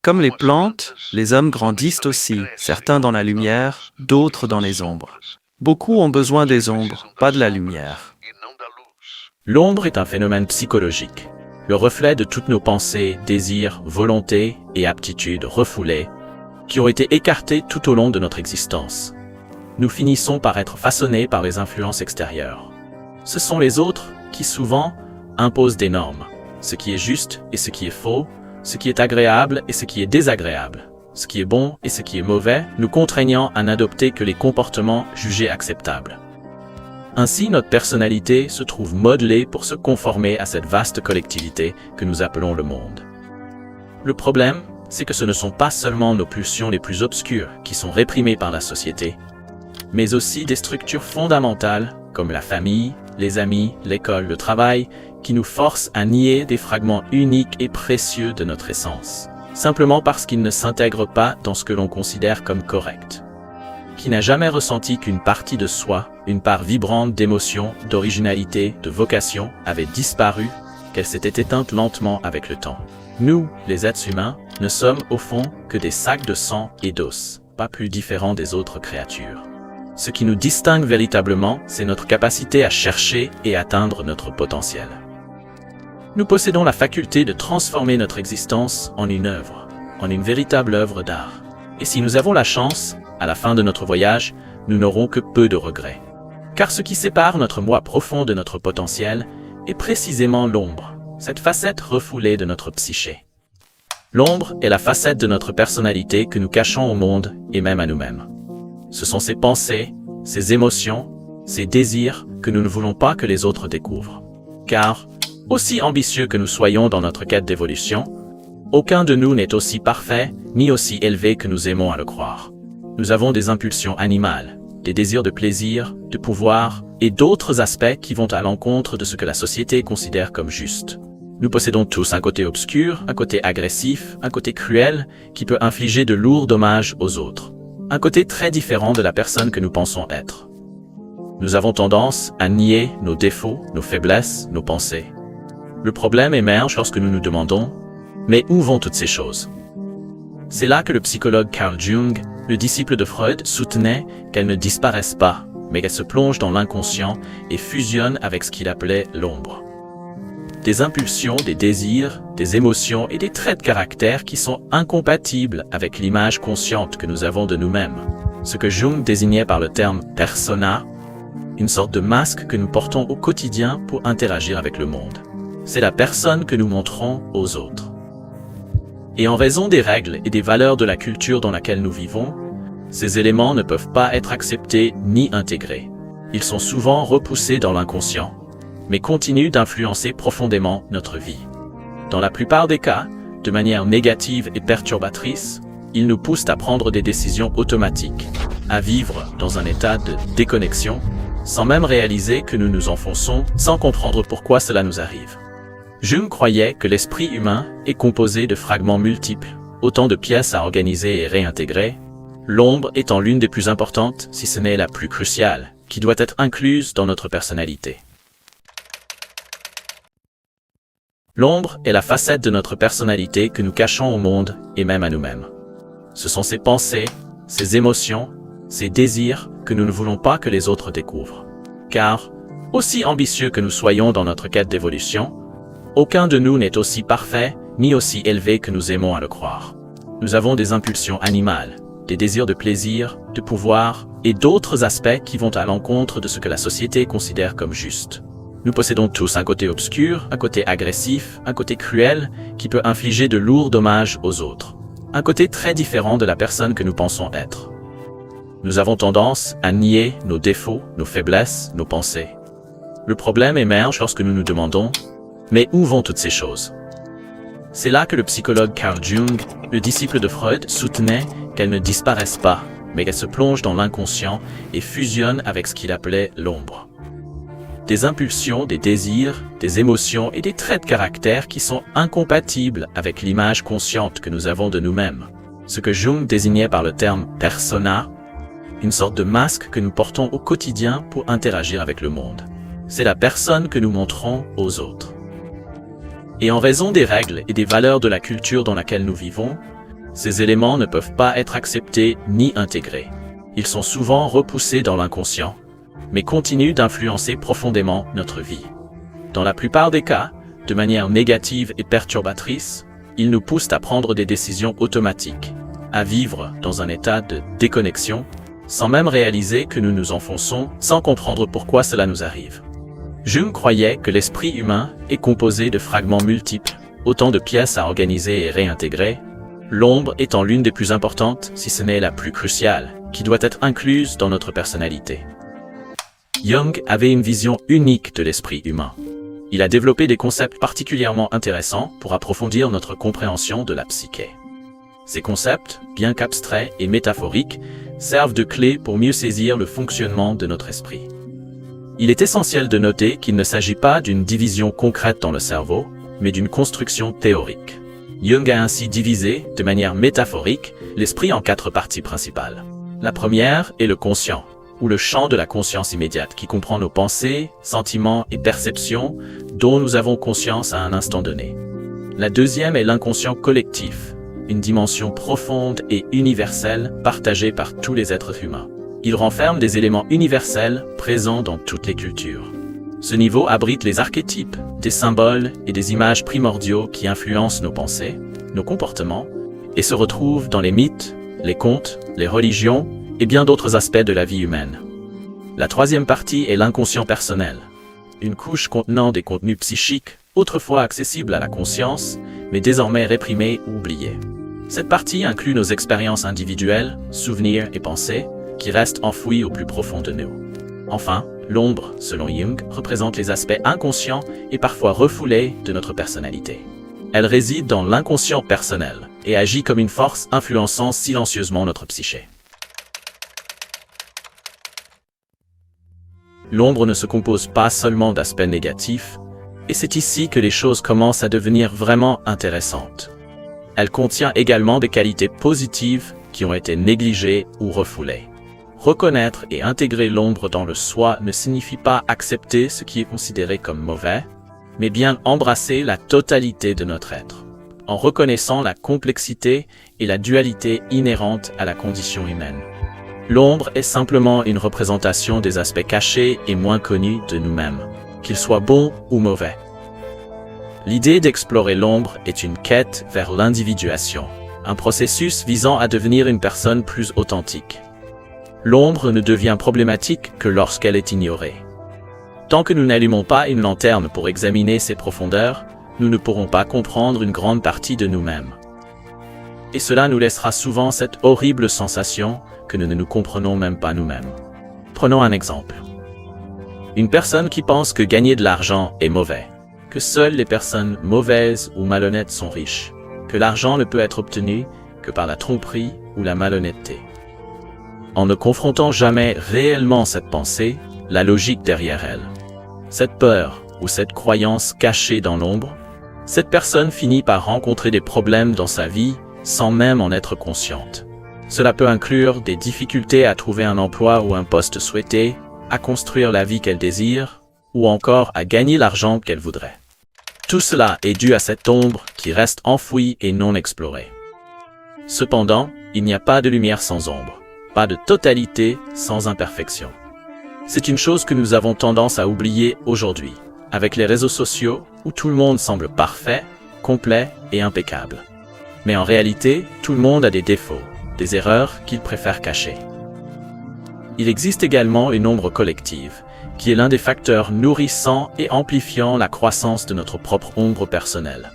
Comme les plantes, les hommes grandissent aussi, certains dans la lumière, d'autres dans les ombres. Beaucoup ont besoin des ombres, pas de la lumière. L'ombre est un phénomène psychologique, le reflet de toutes nos pensées, désirs, volontés et aptitudes refoulées, qui ont été écartées tout au long de notre existence. Nous finissons par être façonnés par les influences extérieures. Ce sont les autres qui, souvent, imposent des normes, ce qui est juste et ce qui est faux, ce qui est agréable et ce qui est désagréable, ce qui est bon et ce qui est mauvais, nous contraignant à n'adopter que les comportements jugés acceptables. Ainsi, notre personnalité se trouve modelée pour se conformer à cette vaste collectivité que nous appelons le monde. Le problème, c'est que ce ne sont pas seulement nos pulsions les plus obscures qui sont réprimées par la société, mais aussi des structures fondamentales comme la famille, les amis, l'école, le travail, qui nous forcent à nier des fragments uniques et précieux de notre essence, simplement parce qu'ils ne s'intègrent pas dans ce que l'on considère comme correct. Qui n'a jamais ressenti qu'une partie de soi, une part vibrante d'émotion, d'originalité, de vocation, avait disparu, qu'elle s'était éteinte lentement avec le temps. Nous, les êtres humains, ne sommes au fond que des sacs de sang et d'os, pas plus différents des autres créatures. Ce qui nous distingue véritablement, c'est notre capacité à chercher et atteindre notre potentiel. Nous possédons la faculté de transformer notre existence en une œuvre, en une véritable œuvre d'art. Et si nous avons la chance, à la fin de notre voyage, nous n'aurons que peu de regrets. Car ce qui sépare notre moi profond de notre potentiel est précisément l'ombre, cette facette refoulée de notre psyché. L'ombre est la facette de notre personnalité que nous cachons au monde et même à nous-mêmes. Ce sont ces pensées, ces émotions, ces désirs que nous ne voulons pas que les autres découvrent. Car, aussi ambitieux que nous soyons dans notre quête d'évolution, aucun de nous n'est aussi parfait ni aussi élevé que nous aimons à le croire. Nous avons des impulsions animales, des désirs de plaisir, de pouvoir et d'autres aspects qui vont à l'encontre de ce que la société considère comme juste. Nous possédons tous un côté obscur, un côté agressif, un côté cruel qui peut infliger de lourds dommages aux autres. Un côté très différent de la personne que nous pensons être. Nous avons tendance à nier nos défauts, nos faiblesses, nos pensées. Le problème émerge lorsque nous nous demandons « Mais où vont toutes ces choses ?» C'est là que le psychologue Carl Jung, le disciple de Freud, soutenait qu'elles ne disparaissent pas, mais qu'elles se plongent dans l'inconscient et fusionnent avec ce qu'il appelait l'ombre. Des impulsions, des désirs, des émotions et des traits de caractère qui sont incompatibles avec l'image consciente que nous avons de nous-mêmes. Ce que Jung désignait par le terme « persona », une sorte de masque que nous portons au quotidien pour interagir avec le monde. C'est la personne que nous montrons aux autres. Et en raison des règles et des valeurs de la culture dans laquelle nous vivons, ces éléments ne peuvent pas être acceptés ni intégrés. Ils sont souvent repoussés dans l'inconscient, mais continuent d'influencer profondément notre vie. Dans la plupart des cas, de manière négative et perturbatrice, ils nous poussent à prendre des décisions automatiques, à vivre dans un état de déconnexion, sans même réaliser que nous nous enfonçons, sans comprendre pourquoi cela nous arrive. Jung croyait que l'esprit humain est composé de fragments multiples, autant de pièces à organiser et réintégrer, l'ombre étant l'une des plus importantes, si ce n'est la plus cruciale, qui doit être incluse dans notre personnalité. L'ombre est la facette de notre personnalité que nous cachons au monde et même à nous-mêmes. Ce sont ces pensées, ces émotions, ces désirs que nous ne voulons pas que les autres découvrent. Car, aussi ambitieux que nous soyons dans notre quête d'évolution, aucun de nous n'est aussi parfait ni aussi élevé que nous aimons à le croire. Nous avons des impulsions animales, des désirs de plaisir, de pouvoir et d'autres aspects qui vont à l'encontre de ce que la société considère comme juste. Nous possédons tous un côté obscur, un côté agressif, un côté cruel qui peut infliger de lourds dommages aux autres. Un côté très différent de la personne que nous pensons être. Nous avons tendance à nier nos défauts, nos faiblesses, nos pensées. Le problème émerge lorsque nous nous demandons « Mais où vont toutes ces choses ?» C'est là que le psychologue Carl Jung, le disciple de Freud, soutenait qu'elles ne disparaissent pas, mais qu'elles se plongent dans l'inconscient et fusionnent avec ce qu'il appelait l'ombre. Des impulsions, des désirs, des émotions et des traits de caractère qui sont incompatibles avec l'image consciente que nous avons de nous-mêmes. Ce que Jung désignait par le terme « persona », une sorte de masque que nous portons au quotidien pour interagir avec le monde. C'est la personne que nous montrons aux autres. Et en raison des règles et des valeurs de la culture dans laquelle nous vivons, Ces éléments ne peuvent pas être acceptés ni intégrés. Ils sont souvent repoussés dans l'inconscient, mais continuent d'influencer profondément notre vie. Dans la plupart des cas, de manière négative et perturbatrice, ils nous poussent à prendre des décisions automatiques, à vivre dans un état de déconnexion, sans même réaliser que nous nous enfonçons, sans comprendre pourquoi cela nous arrive. Jung croyait que l'esprit humain est composé de fragments multiples, autant de pièces à organiser et réintégrer, l'ombre étant l'une des plus importantes, si ce n'est la plus cruciale, qui doit être incluse dans notre personnalité. Jung avait une vision unique de l'esprit humain. Il a développé des concepts particulièrement intéressants pour approfondir notre compréhension de la psyché. Ces concepts, bien qu'abstraits et métaphoriques, servent de clé pour mieux saisir le fonctionnement de notre esprit. Il est essentiel de noter qu'il ne s'agit pas d'une division concrète dans le cerveau, mais d'une construction théorique. Jung a ainsi divisé, de manière métaphorique, l'esprit en 4 parties principales. La première est le conscient, ou le champ de la conscience immédiate qui comprend nos pensées, sentiments et perceptions dont nous avons conscience à un instant donné. La deuxième est l'inconscient collectif, une dimension profonde et universelle partagée par tous les êtres humains. Il renferme des éléments universels présents dans toutes les cultures. Ce niveau abrite les archétypes, des symboles et des images primordiaux qui influencent nos pensées, nos comportements, et se retrouvent dans les mythes, les contes, les religions et bien d'autres aspects de la vie humaine. La troisième partie est l'inconscient personnel, une couche contenant des contenus psychiques, autrefois accessibles à la conscience, mais désormais réprimés ou oubliés. Cette partie inclut nos expériences individuelles, souvenirs et pensées, qui restent enfouis au plus profond de nous. Enfin, l'ombre, selon Jung, représente les aspects inconscients et parfois refoulés de notre personnalité. Elle réside dans l'inconscient personnel et agit comme une force influençant silencieusement notre psyché. L'ombre ne se compose pas seulement d'aspects négatifs, et c'est ici que les choses commencent à devenir vraiment intéressantes. Elle contient également des qualités positives qui ont été négligées ou refoulées. Reconnaître et intégrer l'ombre dans le soi ne signifie pas accepter ce qui est considéré comme mauvais, mais bien embrasser la totalité de notre être, en reconnaissant la complexité et la dualité inhérentes à la condition humaine. L'ombre est simplement une représentation des aspects cachés et moins connus de nous-mêmes, qu'ils soient bons ou mauvais. L'idée d'explorer l'ombre est une quête vers l'individuation, un processus visant à devenir une personne plus authentique. L'ombre ne devient problématique que lorsqu'elle est ignorée. Tant que nous n'allumons pas une lanterne pour examiner ses profondeurs, nous ne pourrons pas comprendre une grande partie de nous-mêmes. Et cela nous laissera souvent cette horrible sensation que nous ne nous comprenons même pas nous-mêmes. Prenons un exemple. Une personne qui pense que gagner de l'argent est mauvais, que seules les personnes mauvaises ou malhonnêtes sont riches, que l'argent ne peut être obtenu que par la tromperie ou la malhonnêteté. En ne confrontant jamais réellement cette pensée, la logique derrière elle, cette peur ou cette croyance cachée dans l'ombre, cette personne finit par rencontrer des problèmes dans sa vie sans même en être consciente. Cela peut inclure des difficultés à trouver un emploi ou un poste souhaité, à construire la vie qu'elle désire, ou encore à gagner l'argent qu'elle voudrait. Tout cela est dû à cette ombre qui reste enfouie et non explorée. Cependant, il n'y a pas de lumière sans ombre, pas de totalité sans imperfection. C'est une chose que nous avons tendance à oublier aujourd'hui, avec les réseaux sociaux où tout le monde semble parfait, complet et impeccable. Mais en réalité, tout le monde a des défauts, des erreurs qu'il préfère cacher. Il existe également une ombre collective, qui est l'un des facteurs nourrissant et amplifiant la croissance de notre propre ombre personnelle.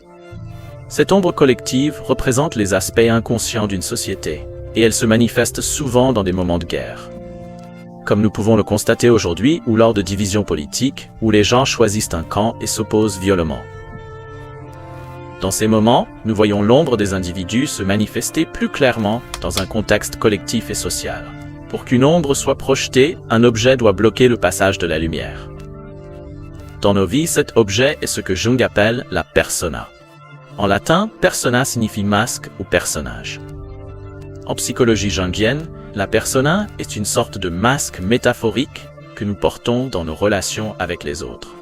Cette ombre collective représente les aspects inconscients d'une société, et elle se manifeste souvent dans des moments de guerre. Comme nous pouvons le constater aujourd'hui ou lors de divisions politiques, où les gens choisissent un camp et s'opposent violemment. Dans ces moments, nous voyons l'ombre des individus se manifester plus clairement dans un contexte collectif et social. Pour qu'une ombre soit projetée, un objet doit bloquer le passage de la lumière. Dans nos vies, cet objet est ce que Jung appelle la persona. En latin, persona signifie masque ou personnage. En psychologie jungienne, la persona est une sorte de masque métaphorique que nous portons dans nos relations avec les autres.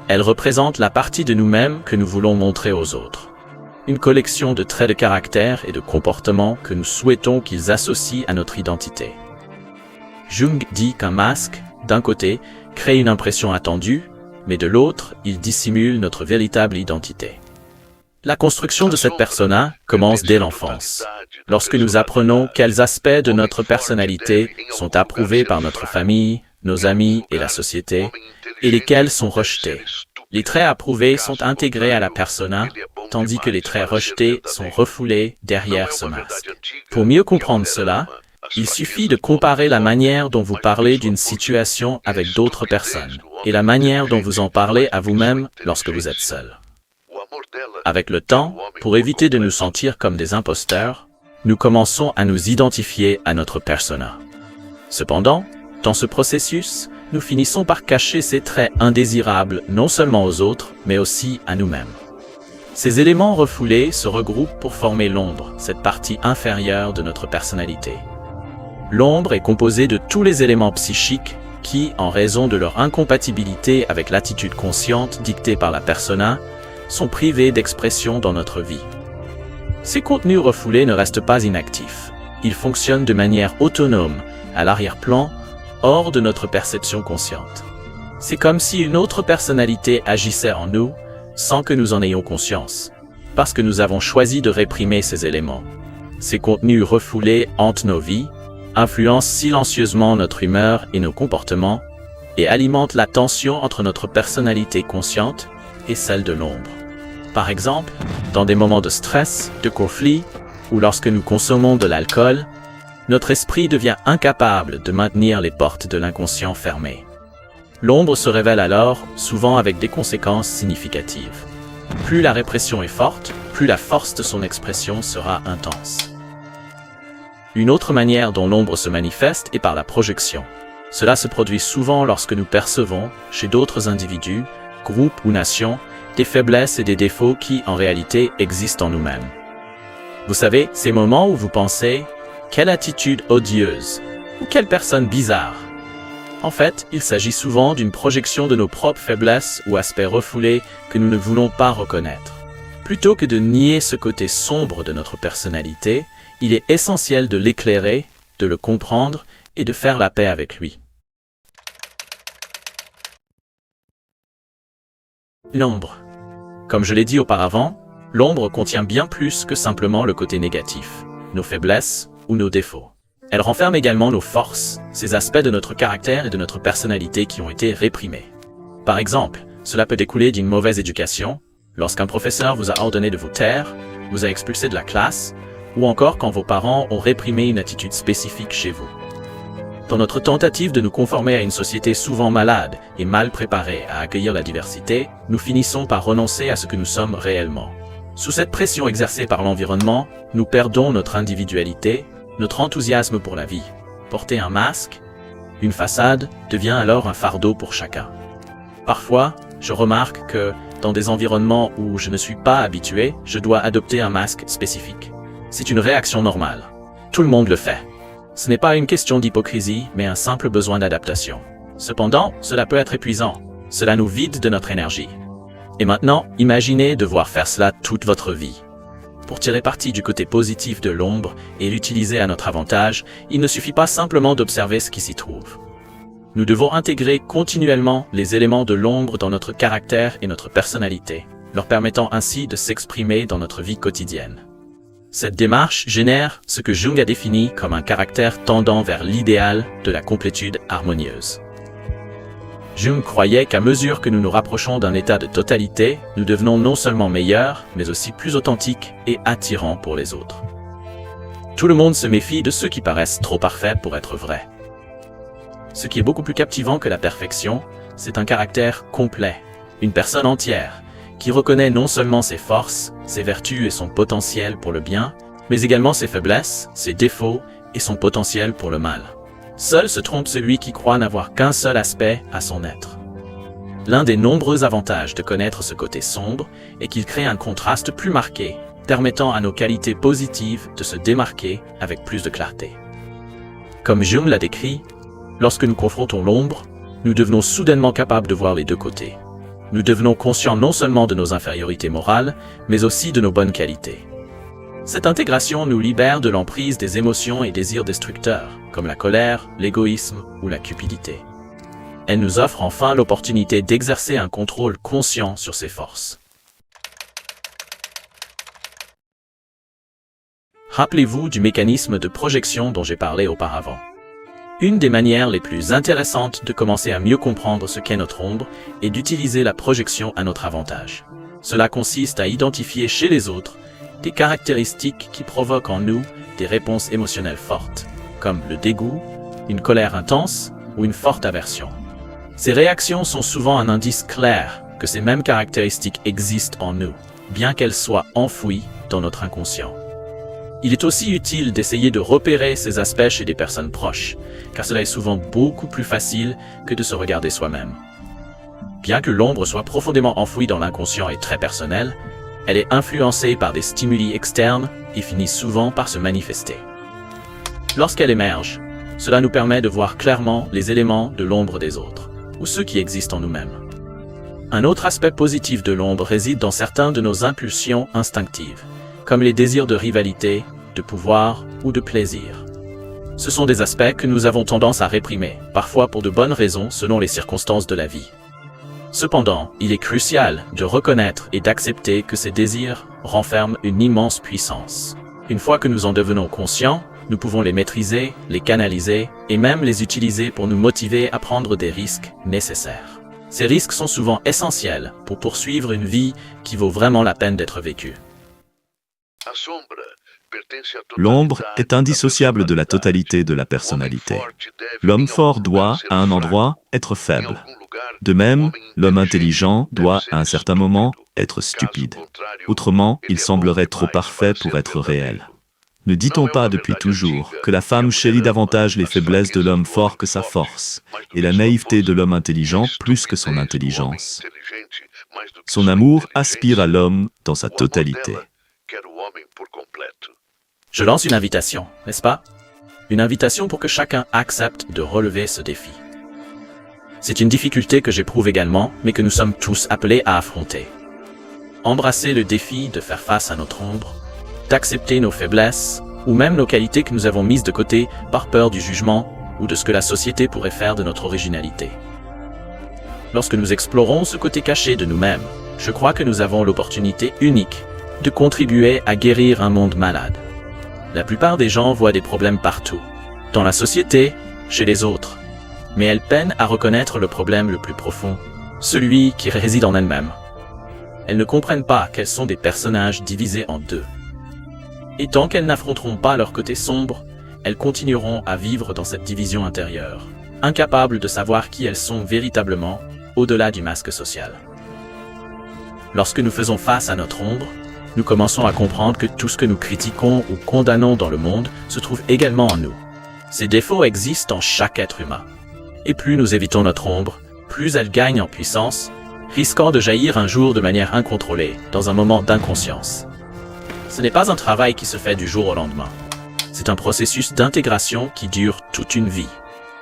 Elle représente la partie de nous-mêmes que nous voulons montrer aux autres. une collection de traits de caractère et de comportement que nous souhaitons qu'ils associent à notre identité. Jung dit qu'un masque, d'un côté, crée une impression attendue, mais de l'autre, il dissimule notre véritable identité. La construction de cette persona commence dès l'enfance, lorsque nous apprenons quels aspects de notre personnalité sont approuvés par notre famille, nos amis et la société, et lesquels sont rejetés. Les traits approuvés sont intégrés à la persona, tandis que les traits rejetés sont refoulés derrière ce masque. Pour mieux comprendre cela, il suffit de comparer la manière dont vous parlez d'une situation avec d'autres personnes et la manière dont vous en parlez à vous-même lorsque vous êtes seul. Avec le temps, pour éviter de nous sentir comme des imposteurs, nous commençons à nous identifier à notre persona. Cependant, dans ce processus, nous finissons par cacher ces traits indésirables non seulement aux autres, mais aussi à nous-mêmes. Ces éléments refoulés se regroupent pour former l'ombre, cette partie inférieure de notre personnalité. L'ombre est composée de tous les éléments psychiques qui, en raison de leur incompatibilité avec l'attitude consciente dictée par la persona, sont privés d'expression dans notre vie. Ces contenus refoulés ne restent pas inactifs. Ils fonctionnent de manière autonome, à l'arrière-plan, hors de notre perception consciente. C'est comme si une autre personnalité agissait en nous, sans que nous en ayons conscience, parce que nous avons choisi de réprimer ces éléments. Ces contenus refoulés hantent nos vies, influencent silencieusement notre humeur et nos comportements, et alimentent la tension entre notre personnalité consciente et celle de l'ombre. Par exemple, dans des moments de stress, de conflit, ou lorsque nous consommons de l'alcool, notre esprit devient incapable de maintenir les portes de l'inconscient fermées. L'ombre se révèle alors, souvent avec des conséquences significatives. Plus la répression est forte, plus la force de son expression sera intense. Une autre manière dont l'ombre se manifeste est par la projection. Cela se produit souvent lorsque nous percevons, chez d'autres individus, groupes ou nations, des faiblesses et des défauts qui, en réalité, existent en nous-mêmes. Vous savez, ces moments où vous pensez « quelle attitude odieuse » ou « quelle personne bizarre ». En fait, il s'agit souvent d'une projection de nos propres faiblesses ou aspects refoulés que nous ne voulons pas reconnaître. Plutôt que de nier ce côté sombre de notre personnalité, il est essentiel de l'éclairer, de le comprendre et de faire la paix avec lui. L'ombre. Comme je l'ai dit auparavant, l'ombre contient bien plus que simplement le côté négatif, nos faiblesses ou nos défauts. Elle renferme également nos forces, ces aspects de notre caractère et de notre personnalité qui ont été réprimés. Par exemple, cela peut découler d'une mauvaise éducation, lorsqu'un professeur vous a ordonné de vous taire, vous a expulsé de la classe, ou encore quand vos parents ont réprimé une attitude spécifique chez vous. Dans notre tentative de nous conformer à une société souvent malade et mal préparée à accueillir la diversité, nous finissons par renoncer à ce que nous sommes réellement. Sous cette pression exercée par l'environnement, nous perdons notre individualité, notre enthousiasme pour la vie. Porter un masque, une façade, devient alors un fardeau pour chacun. Parfois, je remarque que, dans des environnements où je ne suis pas habitué, je dois adopter un masque spécifique. C'est une réaction normale. Tout le monde le fait. Ce n'est pas une question d'hypocrisie, mais un simple besoin d'adaptation. Cependant, cela peut être épuisant. Cela nous vide de notre énergie. Et maintenant, imaginez devoir faire cela toute votre vie. Pour tirer parti du côté positif de l'ombre et l'utiliser à notre avantage, il ne suffit pas simplement d'observer ce qui s'y trouve. Nous devons intégrer continuellement les éléments de l'ombre dans notre caractère et notre personnalité, leur permettant ainsi de s'exprimer dans notre vie quotidienne. Cette démarche génère ce que Jung a défini comme un caractère tendant vers l'idéal de la complétude harmonieuse. Jung croyait qu'à mesure que nous nous rapprochons d'un état de totalité, nous devenons non seulement meilleurs, mais aussi plus authentiques et attirants pour les autres. Tout le monde se méfie de ceux qui paraissent trop parfaits pour être vrais. Ce qui est beaucoup plus captivant que la perfection, c'est un caractère complet, une personne entière, qui reconnaît non seulement ses forces, ses vertus et son potentiel pour le bien, mais également ses faiblesses, ses défauts et son potentiel pour le mal. Seul se trompe celui qui croit n'avoir qu'un seul aspect à son être. L'un des nombreux avantages de connaître ce côté sombre est qu'il crée un contraste plus marqué, permettant à nos qualités positives de se démarquer avec plus de clarté. Comme Jung l'a décrit, lorsque nous confrontons l'ombre, nous devenons soudainement capables de voir les deux côtés. Nous devenons conscients non seulement de nos infériorités morales, mais aussi de nos bonnes qualités. Cette intégration nous libère de l'emprise des émotions et désirs destructeurs, comme la colère, l'égoïsme ou la cupidité. Elle nous offre enfin l'opportunité d'exercer un contrôle conscient sur ses forces. Rappelez-vous du mécanisme de projection dont j'ai parlé auparavant. Une des manières les plus intéressantes de commencer à mieux comprendre ce qu'est notre ombre est d'utiliser la projection à notre avantage. Cela consiste à identifier chez les autres des caractéristiques qui provoquent en nous des réponses émotionnelles fortes, comme le dégoût, une colère intense ou une forte aversion. Ces réactions sont souvent un indice clair que ces mêmes caractéristiques existent en nous, bien qu'elles soient enfouies dans notre inconscient. Il est aussi utile d'essayer de repérer ces aspects chez des personnes proches, car cela est souvent beaucoup plus facile que de se regarder soi-même. Bien que l'ombre soit profondément enfouie dans l'inconscient et très personnelle, elle est influencée par des stimuli externes et finit souvent par se manifester. Lorsqu'elle émerge, cela nous permet de voir clairement les éléments de l'ombre des autres, ou ceux qui existent en nous-mêmes. Un autre aspect positif de l'ombre réside dans certains de nos impulsions instinctives, comme les désirs de rivalité, de pouvoir ou de plaisir. Ce sont des aspects que nous avons tendance à réprimer, parfois pour de bonnes raisons selon les circonstances de la vie. Cependant, il est crucial de reconnaître et d'accepter que ces désirs renferment une immense puissance. Une fois que nous en devenons conscients, nous pouvons les maîtriser, les canaliser et même les utiliser pour nous motiver à prendre des risques nécessaires. Ces risques sont souvent essentiels pour poursuivre une vie qui vaut vraiment la peine d'être vécue. L'ombre est indissociable de la totalité de la personnalité. L'homme fort doit, à un endroit, être faible. De même, l'homme intelligent doit, à un certain moment, être stupide. Autrement, il semblerait trop parfait pour être réel. Ne dit-on pas depuis toujours que la femme chérit davantage les faiblesses de l'homme fort que sa force, et la naïveté de l'homme intelligent plus que son intelligence? Son amour aspire à l'homme dans sa totalité. Je lance une invitation, n'est-ce pas? Une invitation pour que chacun accepte de relever ce défi. C'est une difficulté que j'éprouve également, mais que nous sommes tous appelés à affronter. Embrasser le défi de faire face à notre ombre, d'accepter nos faiblesses, ou même nos qualités que nous avons mises de côté par peur du jugement ou de ce que la société pourrait faire de notre originalité. Lorsque nous explorons ce côté caché de nous-mêmes, je crois que nous avons l'opportunité unique de contribuer à guérir un monde malade. La plupart des gens voient des problèmes partout, dans la société, chez les autres, mais elles peinent à reconnaître le problème le plus profond, celui qui réside en elles-mêmes. Elles ne comprennent pas qu'elles sont des personnages divisés en deux. Et tant qu'elles n'affronteront pas leur côté sombre, elles continueront à vivre dans cette division intérieure, incapables de savoir qui elles sont véritablement, au-delà du masque social. Lorsque nous faisons face à notre ombre, nous commençons à comprendre que tout ce que nous critiquons ou condamnons dans le monde se trouve également en nous. Ces défauts existent en chaque être humain. Et plus nous évitons notre ombre, plus elle gagne en puissance, risquant de jaillir un jour de manière incontrôlée, dans un moment d'inconscience. Ce n'est pas un travail qui se fait du jour au lendemain. C'est un processus d'intégration qui dure toute une vie.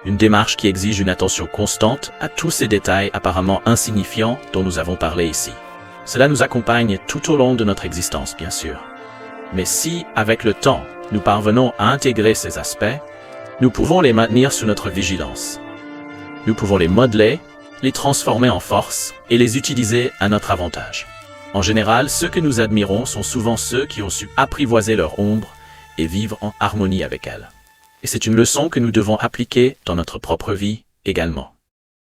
Une démarche qui exige une attention constante à tous ces détails apparemment insignifiants dont nous avons parlé ici. Cela nous accompagne tout au long de notre existence, bien sûr. Mais si, avec le temps, nous parvenons à intégrer ces aspects, nous pouvons les maintenir sous notre vigilance. Nous pouvons les modeler, les transformer en force et les utiliser à notre avantage. En général, ceux que nous admirons sont souvent ceux qui ont su apprivoiser leur ombre et vivre en harmonie avec elle. Et c'est une leçon que nous devons appliquer dans notre propre vie également.